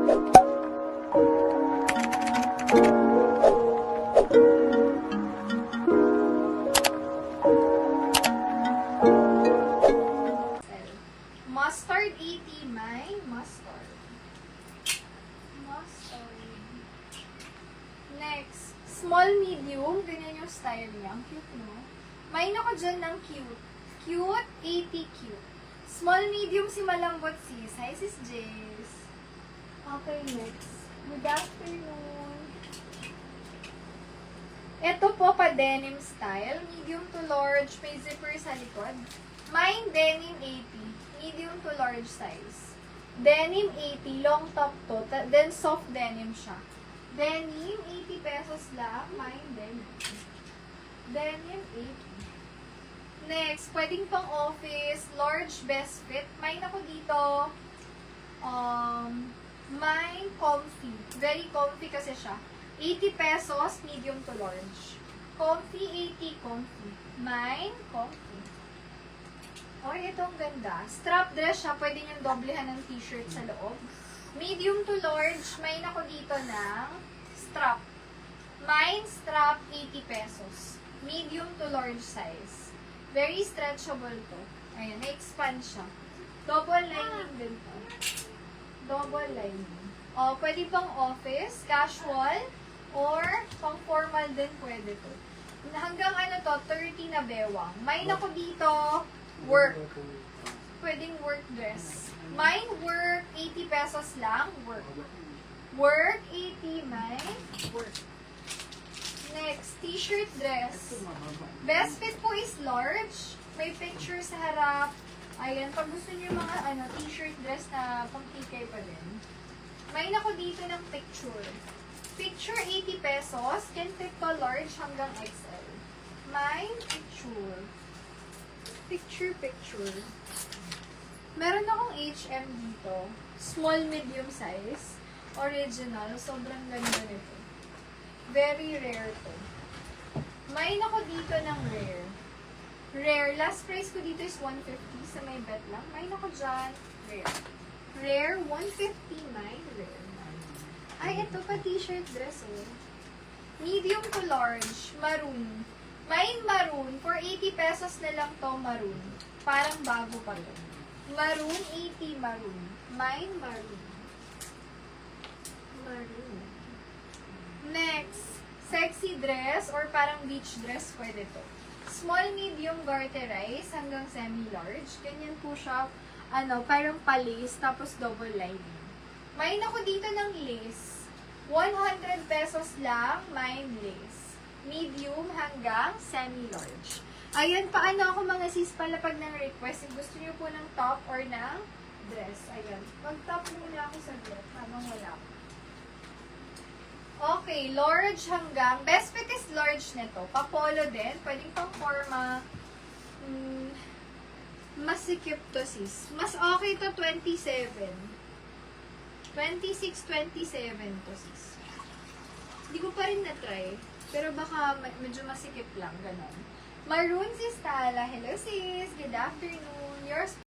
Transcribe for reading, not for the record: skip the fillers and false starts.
Mustard 80, may mustard. Next, small, medium. Ganyan yung style niya. Ang cute, no? May ako dyan ng cute. Cute, 80 cute. Small, medium si malambot sis. Hi, sis Jace. Okay, next. Good afternoon. Ito po pa denim style. Medium to large. May zipper sa likod. Mine denim 80. Medium to large size. Denim 80. Long top to. Then soft denim siya. Denim 80 pesos lang. Mine denim. Denim 80. Next, pwedeng pang office, large best fit. Mine ako dito, mine comfy. Very comfy kasi siya. 80 pesos, medium to large. Comfy, 80, comfy. Mine, comfy. Okay, ito ang ganda. Strap dress siya, pwede niyang doblehan ng t-shirt sa loob. Medium to large, mine ako dito ng strap. Mine, strap, 80 pesos. Medium to large size. Very stretchable to. Ayan, na-expand siya. Double lining din to. Double lining. O, pwede pang office, casual, or pang formal din pwede to. Hanggang ano to, 30 na bewang. Mine ako dito, work. Pwedeng work dress. Mine work, 80 pesos lang, work. Work, 80, mine, work. Next, t-shirt dress. Best fit po is large. May picture sa harap. Ayan, pag gusto niyo yung mga t-shirt dress na pang TK pa din. May ako dito ng picture. Picture 80 pesos. Can fit to large hanggang XL. May picture. Picture. Meron akong HM dito. Small, medium size. Original. Sobrang ganda nito. Very rare to. May ako dito ng rare. Rare. Last price ko dito is 150 sa may bet lang. May ako dyan. Rare. Rare. 150. Mine. Rare. Ay, ito pa t-shirt dress oh. Medium to large. Maroon. Mine maroon. For 80 pesos na lang to maroon. Parang bago pa to. Maroon. 80 maroon. Mine maroon. Maroon. Next, sexy dress or parang beach dress, pwede to. Small, medium, garterize hanggang semi-large. Ganyan po siya, parang pa-lace, tapos double lining. May ako dito ng lace. 100 pesos lang, mine lace. Medium hanggang semi-large. Ayan, paano ako mga sis palapag ng request. Gusto niyo po ng top or ng dress. Ayan, mag-top muna ako sa dress habang wala ko. Okay, large hanggang, best fit is large nito. Pa-polo din, pwedeng pang forma. Masikip to sis. Mas okay to 27. 26, 27 to sis. Hindi ko pa rin na-try. Pero baka medyo masikip lang, ganon. Maroon sis Tala. Hello sis, good afternoon. Yours